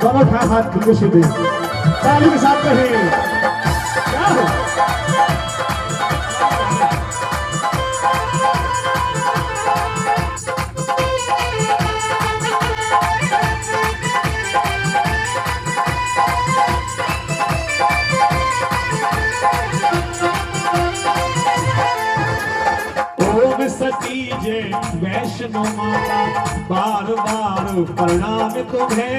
दोनों हाथ बिल्कुल सीधे ताली के साथ कहें क्या हो। सती जय वैष्णो माता बार बार प्रणाम तुम्हें।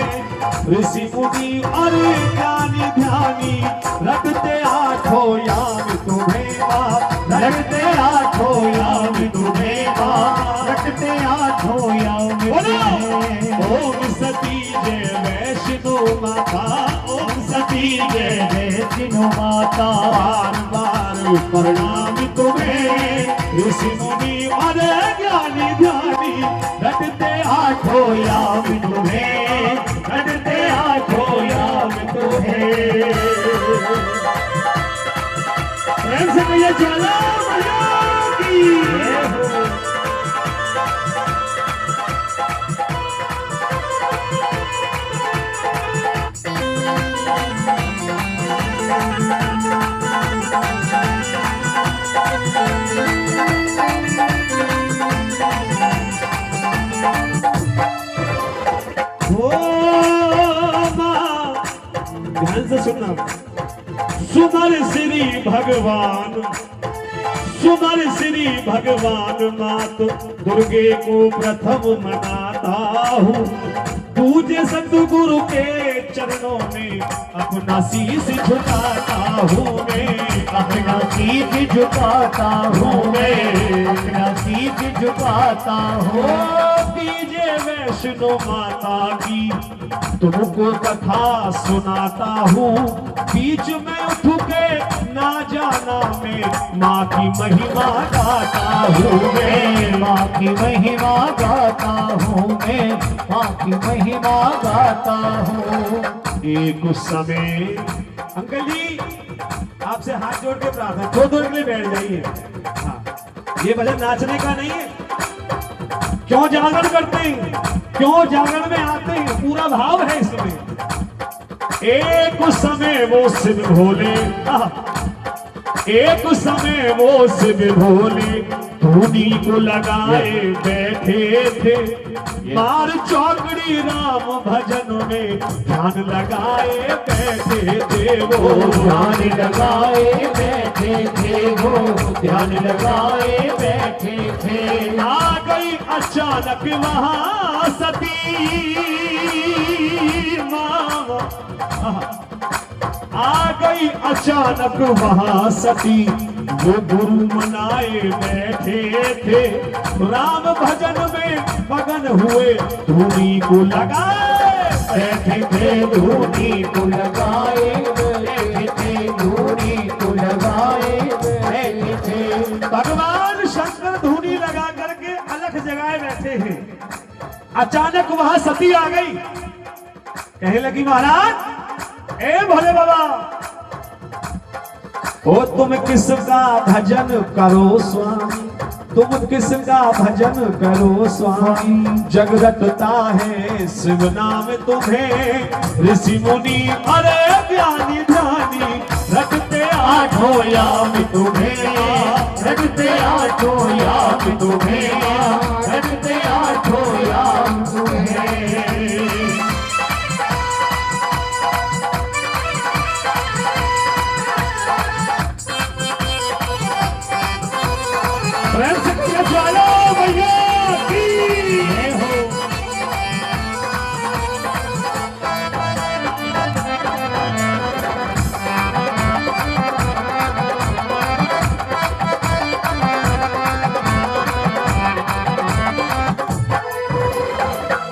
ऋषि मुनि और ज्ञानी ध्यानी रखते आठों याम तुम्हें माँ, रखते आठों याम तुम्हें माँ, रखते आठों याम तुम्हें। ओम सती जय वैष्णो माता, ओम सती जय वैष्णो माता बार बार प्रणाम तुम्हें। ऋषि मुनि और ज्ञानी ध्यानी रटते आठों याम तुम्हें, रटते आठों याम तुम्हें। प्रेम से कहिए चलो मैया की। ध्यान से सुनना। सुमर श्री भगवान, सुमर श्री भगवान मात दुर्गे को प्रथम मनाता हूँ। पूज्य सतगुरु के चरणों में अपना शीश झुकाता हूँ मैं, अपना शीश झुकाता हूँ मैं, अपना शीश झुकाता हूँ। दीजिए वैष्णो माता की तुमको कथा सुनाता हूँ। बीच में उठ के ना जाना मैं माँ की महिमा गाता हूँ मैं, माँ की महिमा गाता हूँ मैं, माँ की महिमा गाता हूँ। एक उस समय अंकल जी आपसे हाथ जोड़ के प्रार्थना, थोड़ी देर के लिए बैठ जाइए। हाँ, ये भजन नाचने का नहीं है। क्यों जागरण करते हैं, क्यों जागरण में आते हैं, पूरा भाव है इसमें। एक समय वो शिव भोले, एक समय वो शिव भोले धूनी को लगाए बैठे थे। मार चौकड़ी राम भजन में ध्यान लगाए बैठे थे वो, ध्यान लगाए बैठे थे वो, ध्यान लगाए बैठे थे। आ गई अचानक वहां सती माँ, आ गई अचानक वहां सती। वो गुरु मनाए बैठे थे, राम भजन में मगन हुए धूनी को लगाए बैठे थे, धूनी को लगाए बैठे थे, धूनी को लगाए बैठे थे। भगवान शंकर धूनी लगा करके अलग जगाए बैठे हैं। अचानक वहां सती आ गई, कहने लगी महाराज ए भोले बाबा, ओ तुम किसका भजन करो स्वामी, तुम किसका भजन करो स्वामी। जग रटता है शिव नाम तुम्हें। ऋषि मुनि अरे ज्ञानी ध्यानी रटते आठों याम तुम्हें, रटते आठों याम तुम्हें, रटते आठों याम तुम्हें।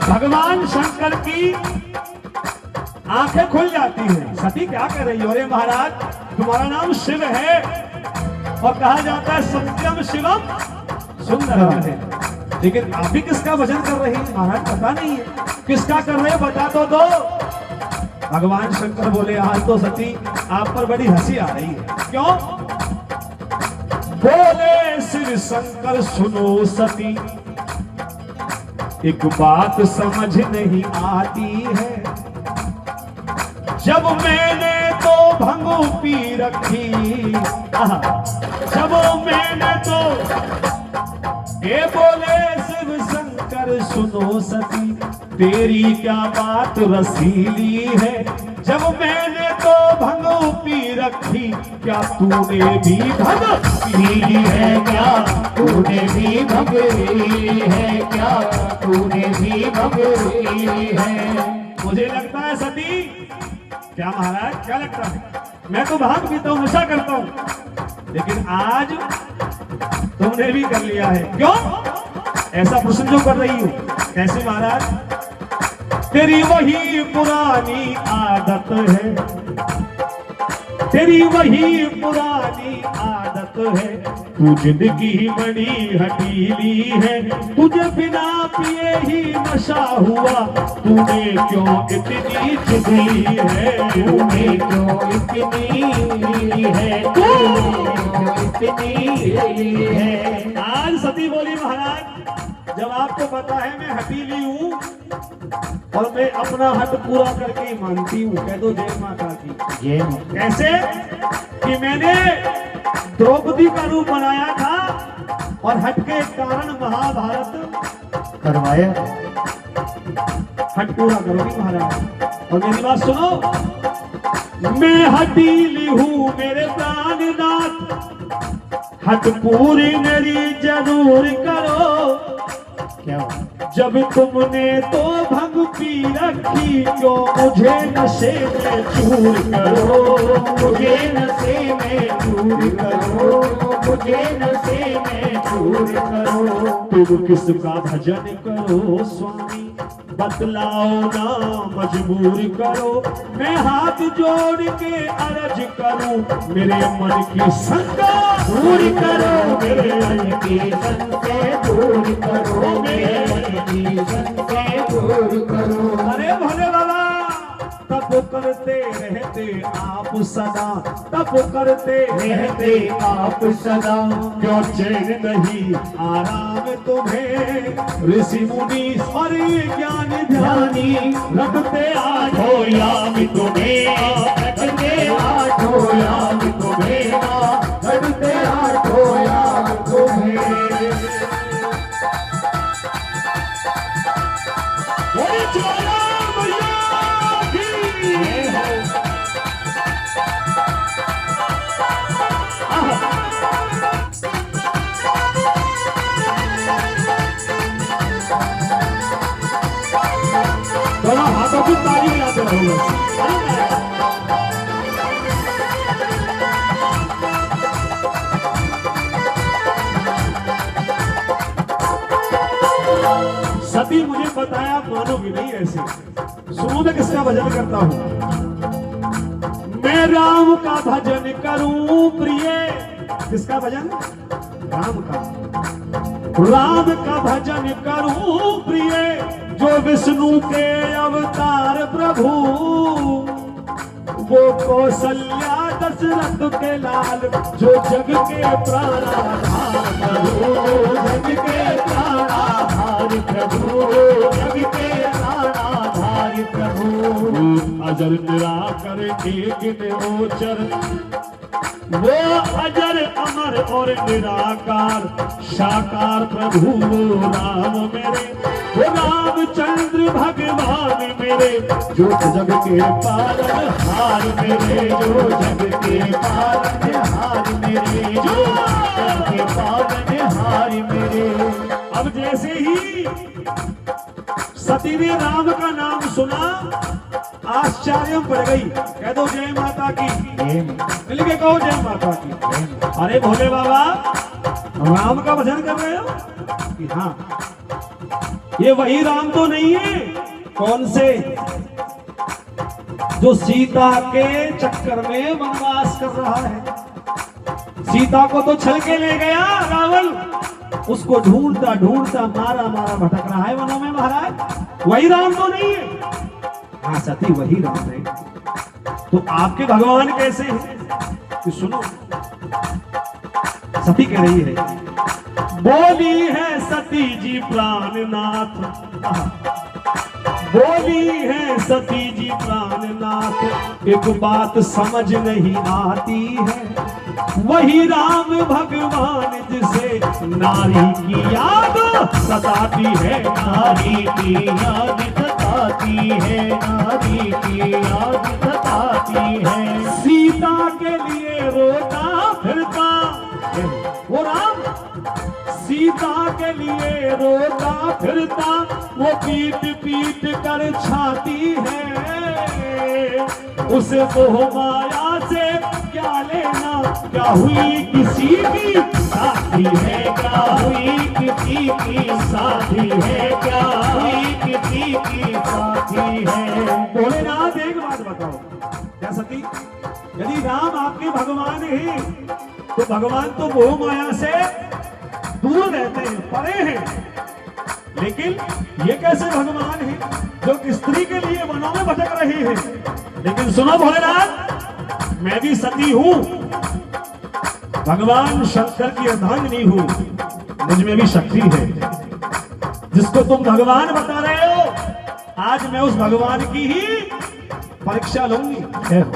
भगवान शंकर की आंखें खुल जाती हैं। सती क्या कर रही हो? अरे महाराज तुम्हारा नाम शिव है और कहा जाता है सत्यम शिवम सुंदरम है, लेकिन आप भी किसका भजन कर रही हैं महाराज? पता नहीं है किसका कर रहे हो, बता तो दो। भगवान शंकर बोले आज तो सती आप पर बड़ी हंसी आ रही है। क्यों? बोले शिव शंकर सुनो सती, एक बात समझ नहीं आती है। जब मैंने तो भंग पी रखी, जब मैंने तो ये बोले शिव शंकर सुनो सती, तेरी क्या बात रसीली है। जब मैंने तो भंग पी रखी, क्या तूने भी भंग पी है क्या, तूने भी भंग ली है क्या, तूने भी भंग ली है। मुझे लगता है सती, क्या महाराज क्या लगता है, मैं तो भांग पीता हूँ, नशा करता हूँ, लेकिन आज तुमने भी कर लिया है। क्यों ऐसा प्रश्न जो कर रही हो? कैसे महाराज? तेरी वही पुरानी आदत है, तेरी वही पुरानी आदत है, तू जिंदगी बड़ी हटीली है, तुझे बिना पिए ही नशा हुआ, तूने क्यों इतनी चुगली है, तूने क्यों इतनी है, इतनी है। आज सती बोली महाराज, जब आपको पता है मैं हटीली हूँ और मैं अपना हट पूरा करके ही मानती हूँ, कह दो जय माता की। जय कैसे कि मैंने द्रौपदी का रूप बनाया था और हट के कारण महाभारत करवाया। हट पूरा करोगी महाराज। और मेरी बात सुनो, मैं हटीली हूँ मेरे प्राणनाथ, हट पूरी मेरी जरूर करो। क्या जब तुमने तो भंग पी रखी, क्यों मुझे नशे में चूर करो, मुझे नशे में चूर करो, मुझे नशे में चूर करो। तुम किसका भजन करो स्वामी, बतलाओ ना मजबूर करो। मैं हाथ जोड़ के अर्ज करूं, मेरे मन की शंका दूर करो, मेरे मन की शंका दूर करो, मेरे मन की शंका दूर करो। अरे भोले बाबा, तप करते रहते आप सदा, तप करते रहते आप सदा, क्यों चैन नहीं आराम तुम्हें, ऋषि मुनि और ज्ञान ध्यानी, रखते आठों याम तुम्हें, रखते आठों याम तुम्हें, रखते आठों याम तुम्हें। बोले ज्वाला मैया की। दोनों हाथों की ताली बजाते रहो बस। सती मुझे बताया, मानोगे नहीं ऐसे। सुनो मैं किसका भजन करता हूं। मैं राम का भजन करूं प्रिय। किसका भजन? राम का। राम का भजन करूं प्रिय, जो विष्णु के अवतार प्रभु, वो कौशल्या दशरथ के लाल, जो जग के प्राणाधार प्रभु, जग के प्राणाधार प्रभु, जग के प्राणाधार प्रभु। अजर निराकर एक निरोचर, वो अजर अमर और निराकार, साकार प्रभु राम मेरे, वो रामचंद्र भगवान मेरे, जो जग के पालन हार मेरे, जो जग के पालन हार मेरे, जो जग के पालन हार मेरे। अब जैसे ही सती ने राम का नाम सुना, आश्चर्य पड़ गई। कह दो जय माता की। मिल के कहो जय माता की। अरे भोले बाबा, राम का भजन कर रहे हो? कि हाँ। ये वही राम तो नहीं है? कौन से? जो सीता के चक्कर में वनवास कर रहा है। सीता को तो छल के ले गया रावण, उसको ढूंढता ढूंढता मारा मारा भटक रहा है वनों में महाराज। वही राम तो नहीं है? हाँ सती वही राम है। तो आपके भगवान कैसे हैं? तो सुनो, सती कह रही है, बोली है सती जी प्राणनाथ, बोली है सती जी प्राणनाथ, एक बात समझ नहीं आती है, वही राम भगवान जिसे नारी की याद सताती है, नारी की याद सताती है, नारी की याद सताती है। सीता के लिए रोता फिरता वो राम, सीता के लिए रोता फिरता वो पीट पीट कर छाती है, उसे मोह माया से क्या लेना, क्या हुई किसी की साथी है, क्या हुई किसी की साथी है, क्या हुई किसी की साथी है। भोलेनाथ एक बात बताओ, क्या सती यदि राम आपके भगवान हैं तो भगवान तो मोह माया से दूर रहते हैं, परे हैं, लेकिन ये कैसे भगवान हैं जो स्त्री के लिए वनों में भटक रहे हैं। लेकिन सुनो भोलेनाथ, मैं भी सती हूं, भगवान शंकर की अर्धांगिनी हूं, मुझ में भी शक्ति है। जिसको तुम भगवान बता रहे हो, आज मैं उस भगवान की ही परीक्षा लूंगी।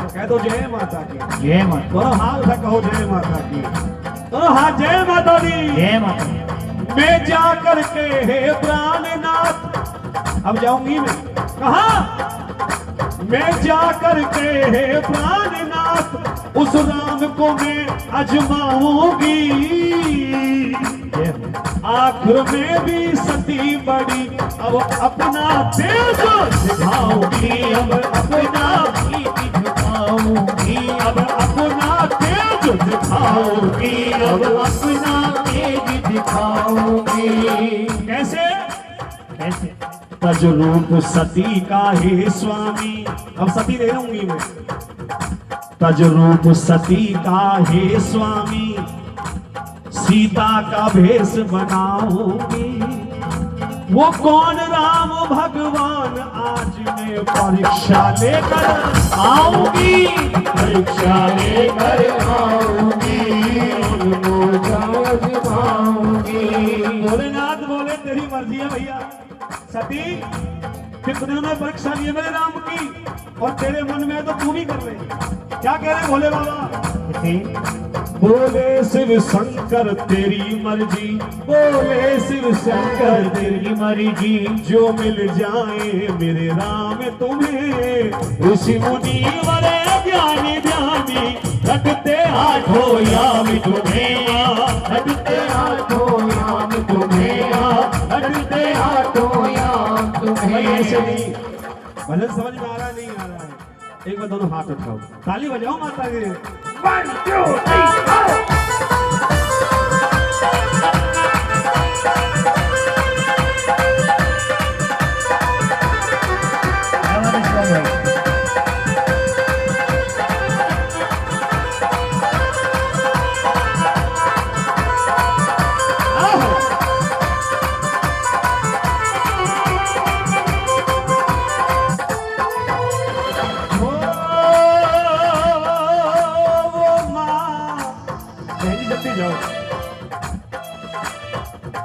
कह दो जय माता की। जय माता। दोनों हाथ उठा कहो जय माता की। दोनों हाथ जय माता दी। जय माता। मैं जा करके हे प्राणनाथ, अब जाऊंगी मैं कहा, मैं जा करके हे प्राणनाथ उस राम को मैं अजमाऊंगी, आखिर में भी सती बड़ी अब अपना तेज दिखाऊंगी, अब अपना भी दिखाऊंगी, अब अपना तेज दिखाऊंगी, अब अपना तेज दिखाऊंगी। कैसे कैसे? तजरूप सती का हे स्वामी, अब सती दे दूंगी मैं, तजरूप सती का हे स्वामी सीता का भेष बनाऊंगी, वो कौन राम भगवान आज मैं परीक्षा लेकर आऊंगी, परीक्षा लेकर आऊंगी, उनको आऊंगी। भोलेनाथ बोले तेरी मर्जी है भैया। सती कितने में परीक्षा लिए मेरे राम की, और तेरे मन में तो तू भी कर रहे। क्या कह रहे भोले बाबा? बोले शिव शंकर तेरी मर्जी, बोले शिव शंकर तेरी मर्जी, जो मिल जाए मेरे राम तुम्हें ऋषि मुनि वरे ज्ञानी ध्यानी, रखते हाथों याम तुम्हें, रखते हाथों याम तुम्हें, रखते हाथों याम तुम्हें। ऐसे नहीं, भजन समझ में आ रहा नहीं आ रहा है? एक बार दोनों हाथ उठाओ, ताली बजाओ माता के। 1 2 3 go!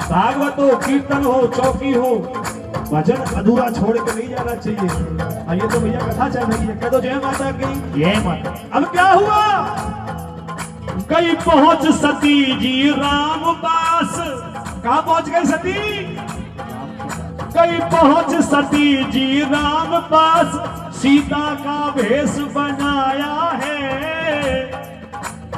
भागवत हो, कीर्तन हो, चौकी हो, भजन अधूरा छोड़ के नहीं जाना चाहिए। आइए तो भैया कथा चल रही है, कह दो जय माता की। जय माता। अब क्या हुआ? गई पहुंच सती जी राम पास। कहां पहुंच गई सती? गई पहुंच सती जी राम पास, सीता का भेष बनाया है,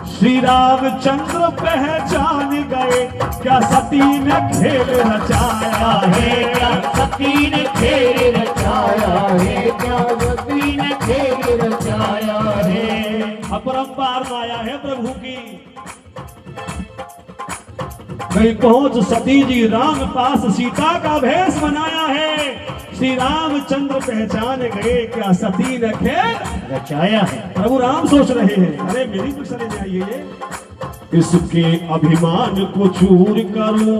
श्री रामचंद्र पहचान गए, क्या सती ने खेल रचाया है, क्या सती ने खेल रचाया है, क्या सती ने खेल रचाया है। अपरंपार माया है प्रभु की। गई पहुंच सती जी राम पास, सीता का भेष बनाया है, श्री रामचंद्र पहचान गए, क्या सती ने खेल रचाया है। प्रभु राम सोच रहे हैं, अरे मेरी कुछ चले जाइए, इसके अभिमान को चूर करूं।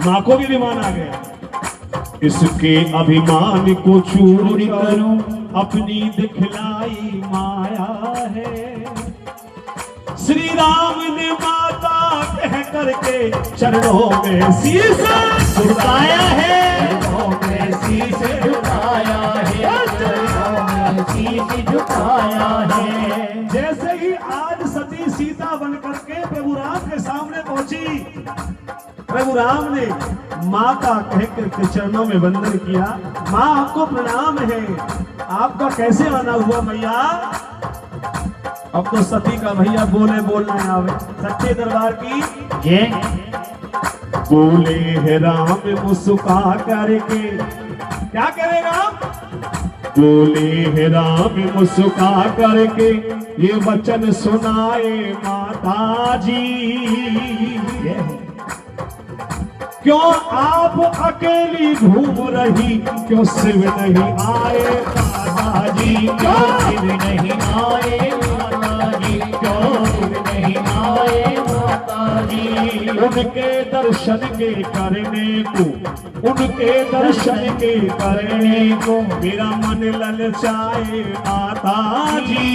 मां को भी अभिमान आ गया, इसके अभिमान को चूर करूं, अपनी दिखलाई माया है। श्री राम ने माता कह करके चरणों में शीश झुकाया है, शीश झुकाया है, चरणों में शीश झुकाया है। जैसे ही आज सती सीता बन करके प्रभु राम के सामने पहुंची, प्रभु राम ने माँ का कहकर के चरणों में वंदन किया। माँ आपको प्रणाम है, आपका कैसे आना हुआ मैया? अब तो सती का भैया बोले बोलना आवे, सच्चे दरबार की ये बोले है राम मुस्कुरा करके, क्या करेगा? बोले है राम मुस्कुरा करके, ये वचन सुनाए माता जी। क्यों आप अकेली घूम रही, क्यों शिव नहीं आए माता जी? क्यों शिव नहीं आए माता जी, क्यों शिव नहीं आए माता जी। उनके दर्शन के करने को, उनके दर्शन के करने को मेरा मन ललचाए माता जी।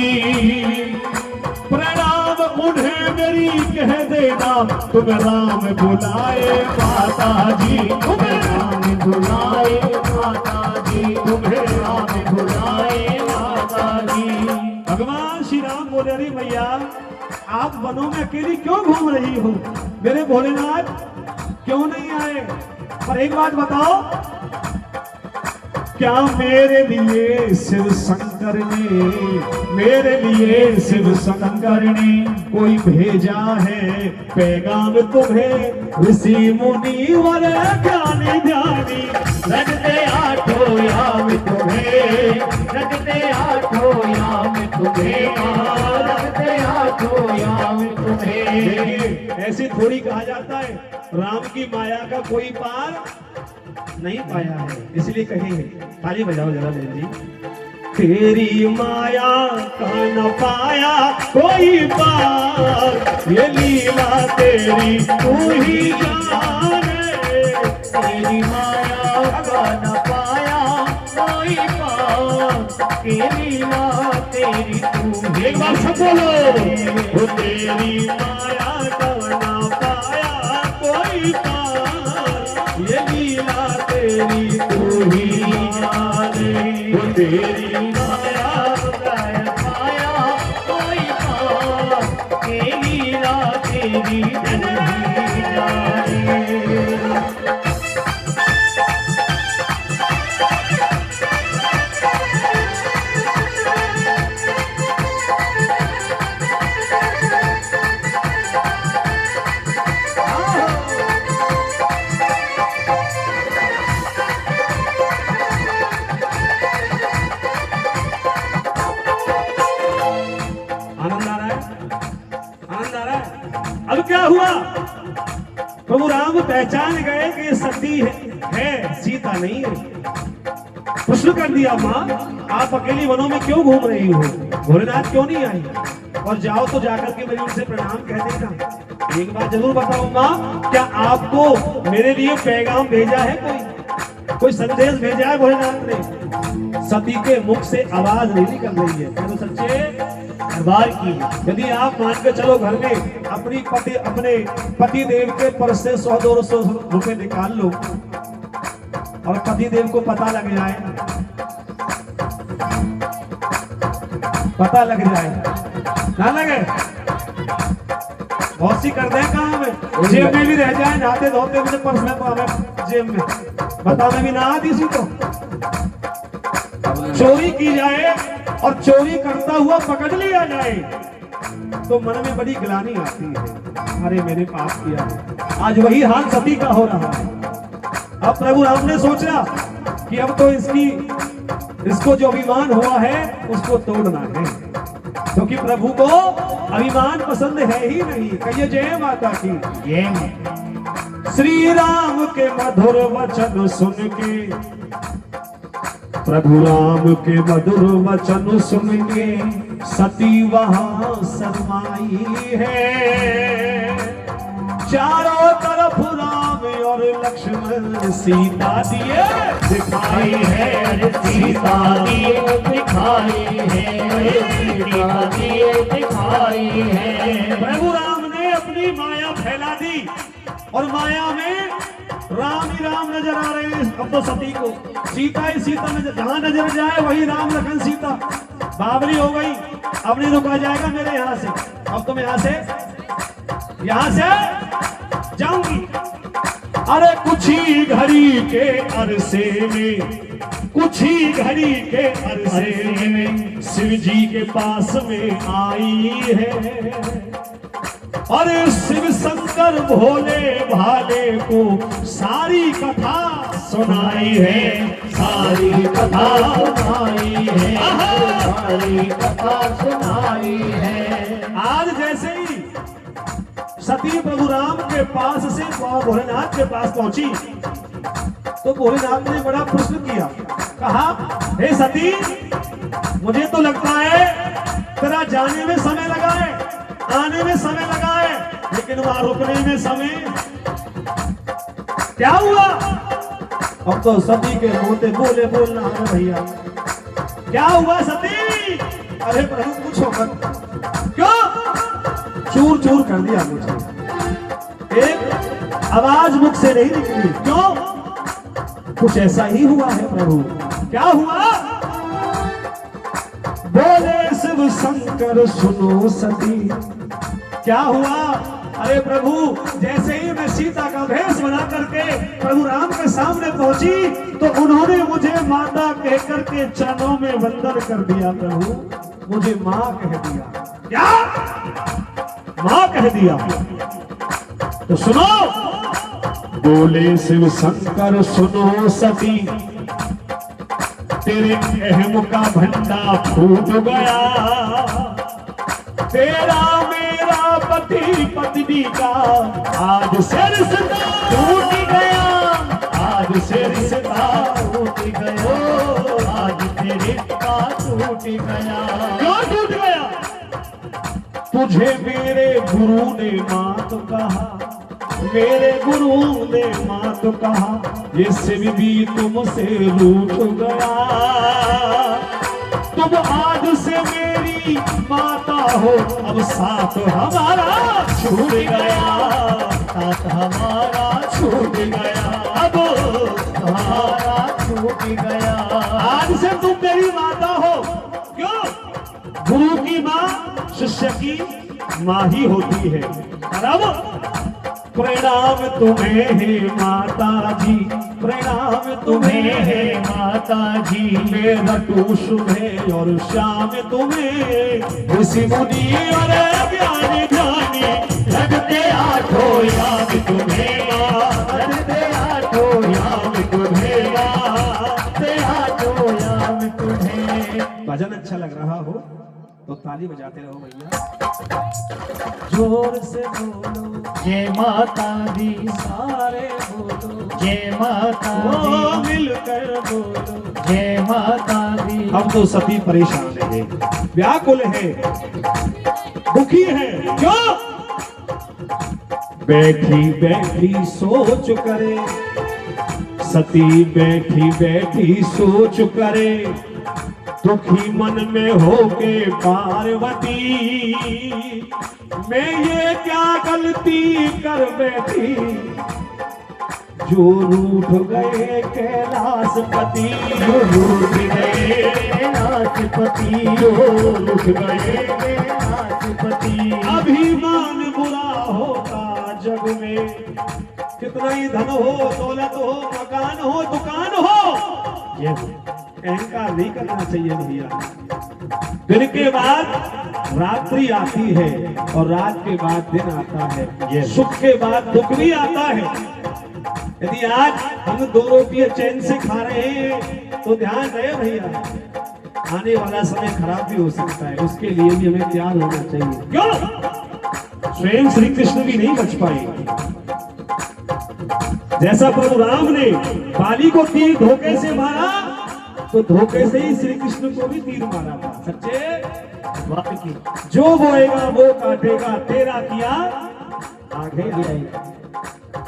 प्रणाम उन्हें मेरी कह देना, तुम राम बुलाए माता जी, तुम्हें राम बुलाए माता जी, तुम्हें राम बुलाए माता जी। भगवान श्री राम बोले, अरे मैया आप वनों में अकेली क्यों घूम रही हो? मेरे भोलेनाथ क्यों नहीं आए? पर एक बात बताओ, क्या मेरे लिए शिव शंकर ने, मेरे लिए शिव शंकर ने कोई भेजा है पैगाम तुम्हें? ऋषि मुनि वर ज्ञानी ध्यानी, लगते आठों याम तुम्हें, लगते आठों याम तुम्हें, लगते आठों याम तुम्हें। ऐसे थोड़ी कहा जाता है राम की माया का कोई पार नहीं पाया है, इसलिए कहे ताली बजाओ जरा बहन जी। तेरी माया का न पाया कोई पार, ये लीला तेरी तू ही जाने। तेरी माया का न पाया कोई पार, ये लीला तेरी तू ही एक बार सब बोलो, वो तेरी माया का न पाया कोई पार, ये लीला तेरी तू ही जाने। वो तेरी माया का पाया कोई पार, ये लीला तेरी तू ही जाने। आनंद आ रहा है? आनंद आ रहा है? अब क्या हुआ? प्रभु राम पहचान गए कि ये सती है, सीता नहीं है। प्रश्न कर दिया, माँ आप अकेली वनों में क्यों घूम रही हो? भोलेनाथ क्यों नहीं आई? और जाओ तो जाकर के मेरी उनसे प्रणाम कह देना। एक बात जरूर बताओ माँ, क्या आपको मेरे लिए पैगाम भेजा है? कोई संदेश भेजा है भोलेनाथ ने? सती के मुख से आवाज नहीं निकल रही है। तो सच्चे दरबार की यदि आप मान के चलो, घर में अपने पति देव के पर्स से 100-200 रुपए निकाल लो और पति देव को पता लग जाए, पता लग जाए ना लगे, बहुत सी कर दे काम में, जेब में भी रह जाए, नहाते धोते मुझे पर्स में पावे जेब में, बताने भी ना आती सी तो चोरी की जाए और चोरी करता हुआ पकड़ लिया जाए तो मन में बड़ी ग्लानि आती है, अरे मैंने पाप किया है। आज वही हाल सती का हो रहा है। अब प्रभु राम ने सोचा कि अब तो इसको जो अभिमान हुआ है उसको तोड़ना है, क्योंकि प्रभु को अभिमान पसंद है ही नहीं। कहिए जय माता की जय। श्री राम के मधुर वचन सुन के, प्रभु राम के मधुर वचन सुन के सती वहां शर्माई है। चारों तरफ राम और लक्ष्मण सीता दिए दिखाई है, सीता दिए दिखाई है, सीता दिए दिखाई है। प्रभु राम ने अपनी माया फैला दी और माया में राम ही राम नजर आ रहे हैं अब तो सती को, सीता ही सीता नजर, जहां नजर जाए वही राम लखन सीता। बाबरी हो गई, अब नहीं रुका जाएगा मेरे यहाँ से, अब तो मैं यहाँ से जाऊंगी। अरे कुछ ही घड़ी के अरसे में, कुछ ही घड़ी के अरसे में शिव जी के पास में आई है। अरे शिव शंकर भोले भाले को सारी कथा सुनाई है, सारी कथा सुनाई है, सारी कथा सुनाई है। आज जैसे ही सती प्रभु राम के पास से भोलेनाथ के पास पहुंची तो भोलेनाथ ने बड़ा प्रश्न किया, कहा हे सती, मुझे तो लगता है तेरा जाने में समय लगा है, आने में समय लगा है, लेकिन वहां रुकने में समय क्या हुआ? अब तो सती के मोते बोले बोलना है भैया, क्या हुआ सती? अरे प्रभु पूछो मत, क्यों? चूर चूर कर दिया मुझे, एक आवाज मुख से नहीं निकली, क्यों? कुछ ऐसा ही हुआ है प्रभु। क्या हुआ? बोले शिव शंकर सुनो सती, क्या हुआ? अरे प्रभु, जैसे ही मैं सीता का भेष बना करके प्रभु राम के सामने पहुंची तो उन्होंने मुझे माता कह करके चरणों में वंदन कर दिया। प्रभु मुझे माँ कह दिया। क्या माँ कह दिया? तो सुनो, बोले शिव शंकर सुनो सती, तेरे अहम का भंडा फूट गया, तेरा मेरा पति पत्नी का आज से रिश्ता टूट गया, आज से रिश्ता टूट गया, आज से रिश्ता टूट गया। क्यों टूट गया? तुझे मेरे गुरु ने मात कहा, मेरे गुरु ने मात कहा, ये शिव भी तुमसे रूठ गया, तुम आज से मेरी माता हो, अब साथ हमारा छूट गया, साथ हमारा छूट गया, अब हमारा छूट गया। आज से तुम मेरी माता हो। क्यों? गुरु की माँ शिष्य की माँ ही होती है। बराबर। प्रणाम तुम्हें है माता जी, प्रणाम तुम्हें है माता जी, मेरा टू सुबह और शाम तुम्हें, ऋषि मुनि और ज्ञानी ज्ञानी लगते आठों याद तुम्हें माँ, लगते आठों याद तुम्हें माँ, लगते आठों याद तुम्हें। भजन अच्छा लग रहा हो तो ताली बजाते रहो भैया, जोर से बोलो जय माता दी, सारे बोलो जय माता दी, मिलकर बोलो जय माता दी। अब तो सती परेशान है, व्याकुल है, दुखी है। क्यों? बैठी बैठी सोच करे, सती बैठी बैठी सोच करे, दुखी मन में होके पार्वती, मैं ये क्या गलती कर बैठी, जो रूठ गए कैलाशपति, जो रूठ गए कैलाशपति, जो रूठ गए कैलाशपति। अभिमान बुरा होता जग में, कितना ही धन हो, दौलत हो, मकान हो, दुकान हो, ये अहंकार नहीं करना चाहिए भैया। दिन के बाद रात्रि आती है और रात के बाद दिन आता है, सुख के बाद दुख भी आता है। यदि आज हम 2 रोटियां चैन से खा रहे हैं तो ध्यान रहे भैया, आने वाला समय खराब भी हो सकता है, उसके लिए भी हमें तैयार होना चाहिए। क्यों? स्वयं श्री कृष्ण भी नहीं बच पाए, जैसा प्रभु राम ने बाली को तीर धोखे से मारा तो धोखे से ही श्री कृष्ण को भी तीर मारा था। सच्चे बात की, जो बोएगा वो काटेगा, तेरा किया आगे गिराएगा।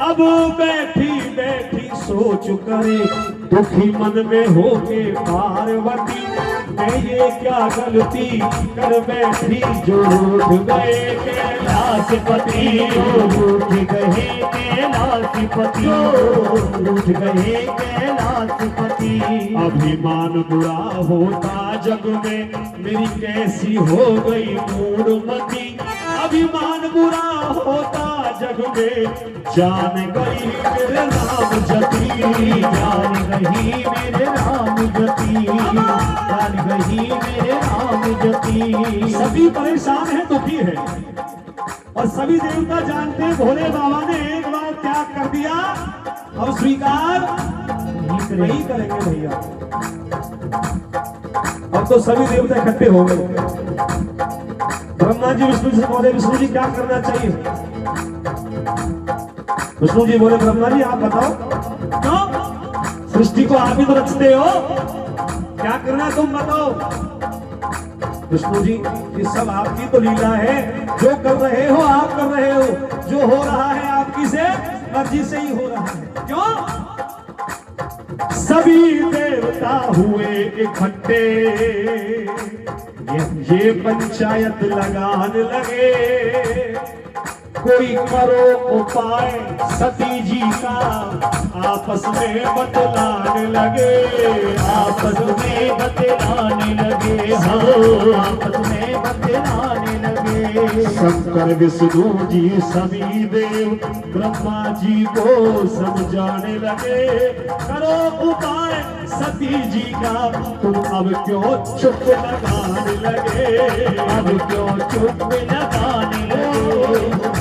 अब बैठी बैठी सोच करे, दुखी मन में होके पार्वती, मैं ये क्या गलती कर बैठी जो रूठ गए कैलाशपति रूठ गए कैलाशपति रूठ गए कैलाशपति। अभिमान बुरा होता जग में मेरी कैसी हो गई मूढ़मती। अभिमान बुरा होता जग में जान गई मेरे नाम जती। जान गई मेरे राम जती जान गई मेरे राम जती। सभी परेशान है दुखी है और सभी देवता जानते हैं भोले बाबा ने एक बार त्याग कर दिया अब स्वीकार नहीं करेंगे भैया। अब तो सभी देवता इकट्ठे हो गए। ब्रह्मा जी विष्णु जी से बोले विष्णु जी क्या करना चाहिए। विष्णु जी बोले ब्रह्मा जी आप बताओ क्यों सृष्टि को आप ही तो रचते हो क्या करना तुम बताओ। विष्णु जी ये सब आपकी तो लीला है जो कर रहे हो आप कर रहे हो जो हो रहा है आपकी से मर्जी से ही हो रहा है। क्यों सभी देवता हुए इकट्ठे ये पंचायत लगाने लगे। कोई करो उपाय सती जी का आपस में बतलाने लगे। आपस में बतलाने लगे हाँ आपस में बतलाने लगे। शंकर विष्णु जी सभी देव ब्रह्मा जी को समझाने लगे। करो उपाय सती जी का तुम अब क्यों चुप लगाने लगे। अब क्यों चुप लगाने लगे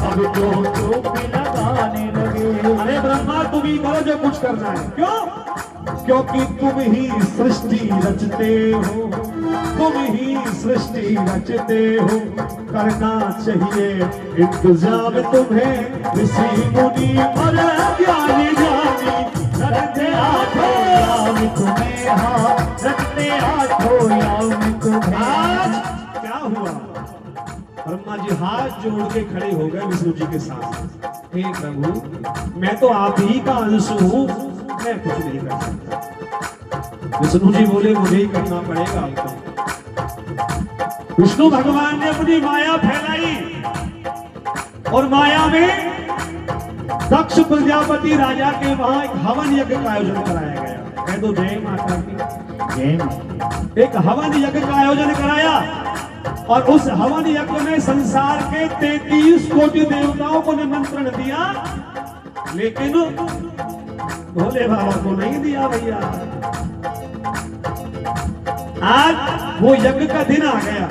अब क्यों चुप लगाने लगे। अरे ब्रह्मा तुम ही करो जो कुछ करना है। क्यों क्योंकि तुम ही सृष्टि रचते हो तुम ही सृष्टि रचते हो। करना चाहिए इंतजाम तुम्हें ऋषि मुनि और ज्ञानी ज्ञानी रखते आठों याम तुम्हें हाँ रखते आठों याम तुम्हें। आज क्या हुआ ब्रह्मा जी हाथ जोड़ के खड़े हो गए विष्णु जी के साथ। हे प्रभु मैं तो आप ही का अंश हूँ मैं कुछ नहीं कर सकता। विष्णु जी बोले मुझे ही करना पड़ेगा आपको। विष्णु भगवान ने अपनी माया फैलाई और माया में दक्ष प्रजापति राजा के वहां एक हवन यज्ञ का आयोजन कराया गया। कह दो जय माता की जय माता। एक हवन यज्ञ का आयोजन कराया और उस हवन यज्ञ में संसार के 33 कोटि देवताओं को निमंत्रण दिया लेकिन भोले बाबा को नहीं दिया भैया। आज वो यज्ञ का दिन आ गया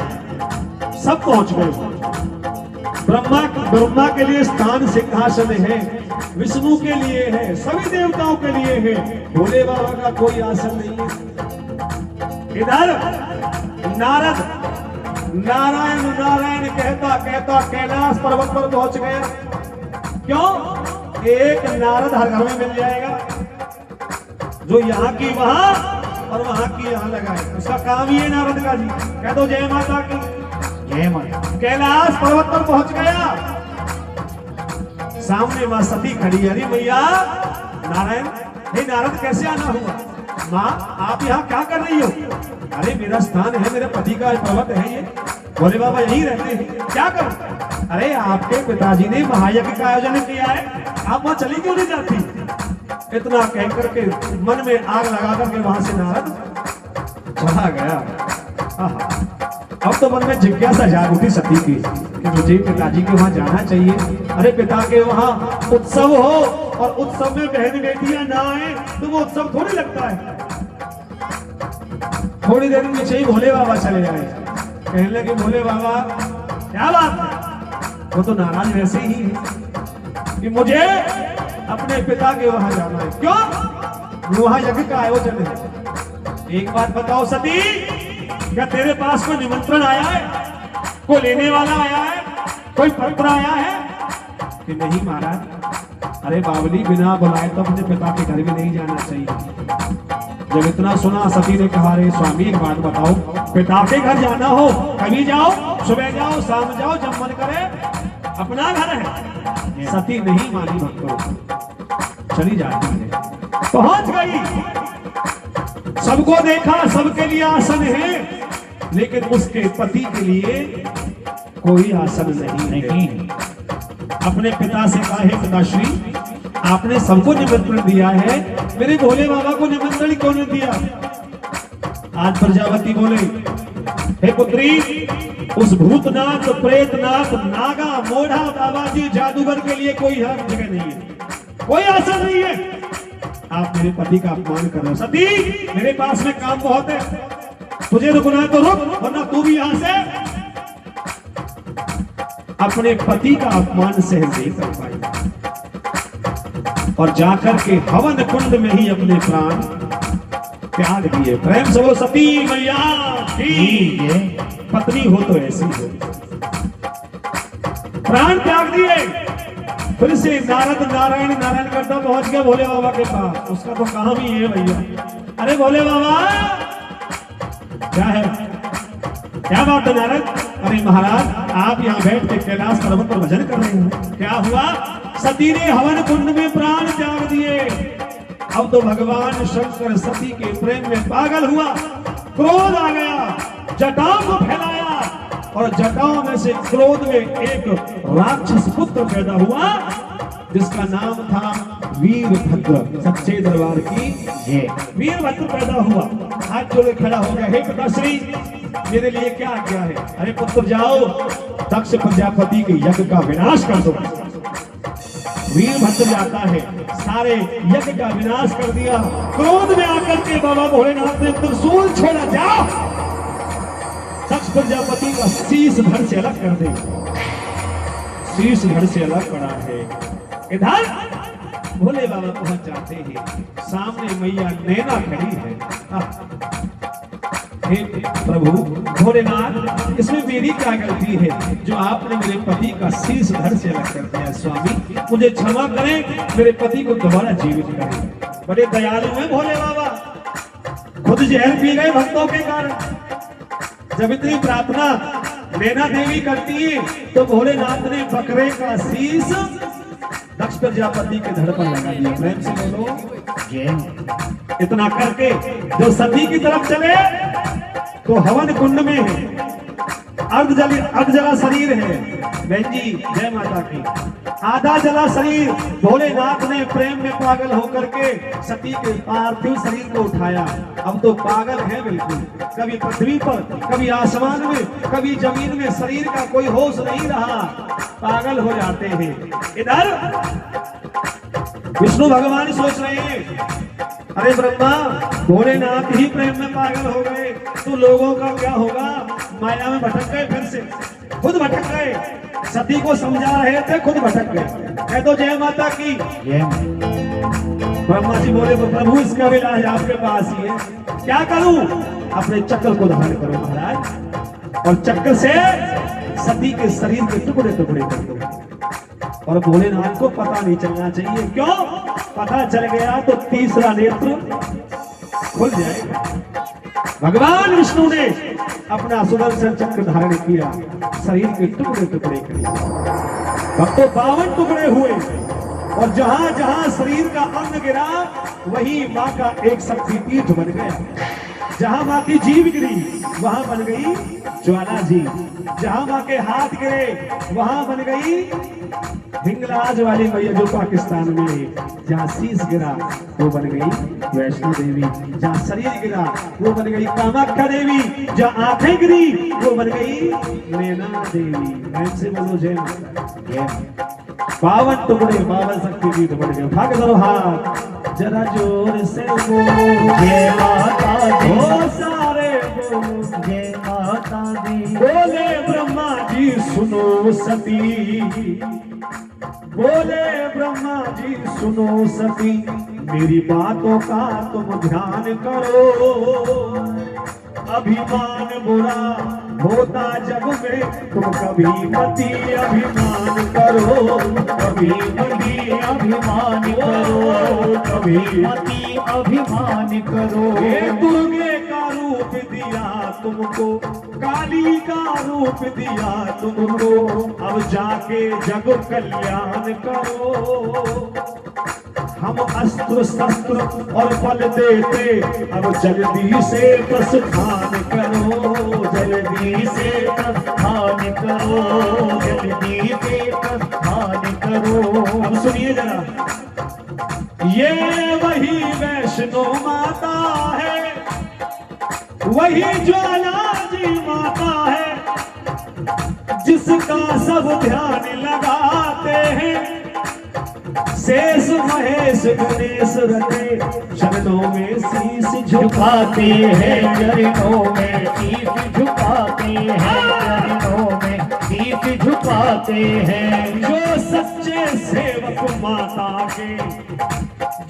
सब पहुंच गए। ब्रह्मा के लिए स्थान सिंहासन है विष्णु के लिए है सभी देवताओं के लिए है भोले बाबा का कोई आसन नहीं है। इधर नारद नारायण नारायण कहता कहता कैलाश पर्वत पर पहुंच गया। क्यों एक नारद हर घर में मिल जाएगा जो यहाँ की वहां और वहां की यहाँ लगाए। उसका काम ही है नारद का जी। कह दो जय माता की जय माता। कैलाश पर्वत पर पहुंच गया। सामने मां सती खड़ी। अरे भैया नारायण हे नारद कैसे आना हुआ। माँ आप यहाँ क्या कर रही हो। अरे मेरा स्थान है मेरे पति का पर्वत है ये भोले बाबा यहीं रहते हैं क्या करूं। अरे आपके पिताजी ने महायज्ञ का आयोजन किया है आप वहां चली क्यों नहीं जाती। इतना कह करके मन में आग लगा करके वहां से नारद चला गया। अब तो मन में जिज्ञासा जाग उठी सती की कि मुझे पिताजी के वहां जाना चाहिए। अरे पिता के वहां उत्सव हो और उत्सव में बहन बेटियां ना आए तो वो उत्सव थोड़ी लगता है। थोड़ी देर में ही भोले बाबा चले आए। कहने लगे भोले बाबा क्या बात है। वो तो नाराज वैसे ही है कि मुझे अपने पिता के वहां जाना है। क्यों वहां यज्ञ का आयोजन है। एक बात बताओ सती क्या तेरे पास कोई निमंत्रण आया है कोई लेने वाला आया है कोई पत्र आया है कि नहीं महाराज। अरे बावली बिना बुलाए तो अपने पिता के घर भी नहीं जाना चाहिए। जब इतना सुना सती ने कहा रे स्वामी एक बात बताओ पिता के घर जाना हो कभी जाओ सुबह जाओ शाम जाओ जब मन करे अपना घर है। सती नहीं मानी भक्तों चली जाती है। पहुंच गई सबको देखा, सबके लिए आसन है, लेकिन उसके पति के लिए कोई आसन नहीं है। अपने पिता से कहा, हे पिताश्री, आपने सबको निमंत्रण दिया है, मेरे भोले बाबा को निमंत्रण क्यों नहीं दिया? आज प्रजापति बोले, हे पुत्री, उस भूतनाथ, प्रेतनाथ, नागा, मोढ़ा, बाबाजी, जादूगर के लिए कोई जगह नहीं है, कोई आसन नहीं है। आप मेरे पति का अपमान कर रहे हो। सती, मेरे पास में काम बहुत है, तुझे रुकना है तो रुक, वरना तू भी यहां से। अपने पति का अपमान सहन नहीं कर पाई और जाकर के हवन कुंड में ही अपने प्राण त्याग दिए। प्रेम से वो सती मैया की पत्नी हो तो ऐसी हो, प्राण त्याग दिए। फिर से नारद नारायण नारायण करता पहुंच गया भोले बाबा के पास। उसका तो काम ही है भैया। अरे भोले बाबा, क्या है, क्या बात है नारद? अरे महाराज, आप यहाँ बैठ के कैलाश पर्वत पर भजन कर रहे हैं, क्या हुआ? सती ने हवन कुंड में प्राण त्याग दिए। अब तो भगवान शंकर सती के प्रेम में पागल हुआ, क्रोध आ गया, जटाओं को फैलाया और जटाओं में से क्रोध में एक राक्षस पुत्र पैदा हुआ जिसका नाम था वीरभद्र। सच्चे दरबार की जय। वीरभद्र पैदा हुआ, हाथ जोड़े खड़ा हो गया, हे पिताश्री, मेरे लिए क्या आज्ञा है? अरे पुत्र, जाओ दक्ष प्रजापति के यज्ञ का विनाश कर दो। वीरभद्र जाता है, सारे यज्ञ का विनाश कर दिया। क्रोध में आकर के बाबा भोलेनाथ ने त्रिशूल छोड़ा, जाओ दक्ष प्रजापति का शीश धड़ से अलग कर दे। शीश धड़ से अलग पड़ा है। इधर भोले बाबा पहुंच जाते हैं, सामने मैया नैना खड़ी है। हे प्रभु भोलेनाथ, इसमें मेरी क्या गलती है जो आपने मेरे पति का शीश धड़ से अलग कर दिया? स्वामी, मुझे क्षमा करें, मेरे पति को दोबारा जीवित करें। बड़े दयालु हैं भोले बाबा, खुद जहर पी गए भक्तों के कारण। जब इतनी प्रार्थना नैना देवी करती है तो भोलेनाथ ने बकरे का शीश दक्ष प्रजापति के धड़ पर लगा दिया। प्रेम से बोलो जय। इतना करके जो सती की तरफ चले तो हवन कुंड में अर्ध जला शरीर है। बहन जी जय माता की। आधा जला शरीर भोलेनाथ ने प्रेम में पागल होकर के सती के पार्थिव शरीर को उठाया। अब तो पागल है बिल्कुल, कभी पृथ्वी पर, कभी आसमान में, कभी जमीन में, शरीर का कोई होश नहीं रहा, पागल हो जाते हैं। इधर विष्णु भगवान सोच रहे हैं, अरे ब्रह्मा, भोलेनाथ ही प्रेम में पागल हो गए तो लोगों का क्या होगा? माया में भटक गए, फिर से खुद भटक गए। सती को समझा रहे थे, खुद भटक गए। कह दो जय माता की। ब्रह्मा जी बोले, प्रभु इसका इलाज आपके पास ही है, क्या करूं? अपने चक्र को धारण करो महाराज और चक्र से सती के शरीर के टुकड़े टुकड़े कर दो। और भोलेनाथ को पता नहीं चलना चाहिए। क्यों? पता चल गया तो तीसरा नेत्र खुल जाएगा। भगवान विष्णु ने अपना सुदर्शन चक्र धारण किया, शरीर के टुकड़े टुकड़े किए। अब तो 52 टुकड़े हुए और जहां जहां शरीर का अंग गिरा वही मां का एक शक्तिपीठ बन गया। जहां मां की जीभ गिरी वहां बन गई ज्वाला जी। जहां मां के हाथ गिरे वहां बन गई हिंगलाज वाली मैया जो पाकिस्तान में है। जहाँ शीश गिरा वो बन गई वैष्णो देवी। जहाँ शरीर गिरा वो बन गई कामाख्या देवी। जहाँ आंखें गिरी वो बन गई नैना देवी। ऐसे बोलो जय माता। 52 टुकड़े 52 शक्तिपीठ बन गए। उठा के धरो हाथ जरा जोर से बोलो जय माता दी। ओ सारे बोलो जय माता दी। बोले ब्रह्मा जी सुनो सती, बोले ब्रह्मा जी सुनो सती, मेरी बातों का तुम ध्यान करो। अभिमान बुरा होता जग में, तुम कभी मती अभिमान करो। कभी मती अभिमान करो, कभी मती अभिमान करो। हे दुर्गे का रूप दिया तुमको, काली का रूप दिया तुमको, अब जाके जग कल्याण करो। हम अस्त्र शस्त्र और बल देते, अब जल्दी से प्रस्थान करो, जल्दी से प्रस्थान करो, जल्दी से प्रस्थान करो। अब सुनिए जरा, ये वही वैष्णो माता है, वही ज्वाला जी माता है, जिसका सब ध्यान लगाते हैं। शेष महेश गणेश रटे चरणों में शीश झुकाते हैं, चरणों में शीश झुकाते हैं, चरणों में शीश झुकाते हैं। जो सच्चे सेवक माता के,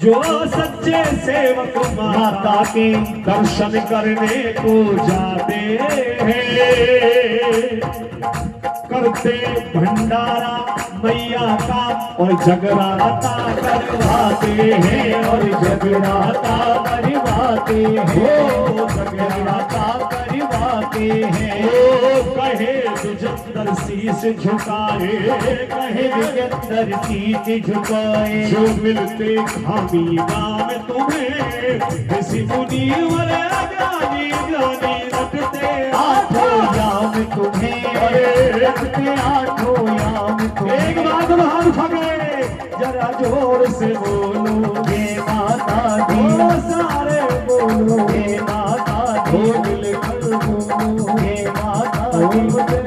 जो सच्चे सेवक माता के दर्शन करने को जाते हैं, करते भंडारा मैया का और जगराता करवाते हैं, और जगराता करवाते हैं, जगराता करवाते हैं। कहे विजेंद्र शीश झुकाए, कहे विजेंद्र शीश झुकाए। जो मिलते खामी नाम तुम्हें, ऋषि मुनि वाले ज्ञानी ज्ञानी रखते आठों याम तुम्हें, रखते आठों याम तुम्हें। एक बात बाहर उठाके जरा जोर से बोलो, हे माता दी, ओ सारे बोलो, हे माता दी, मिलकर बोलो, हे माता दी।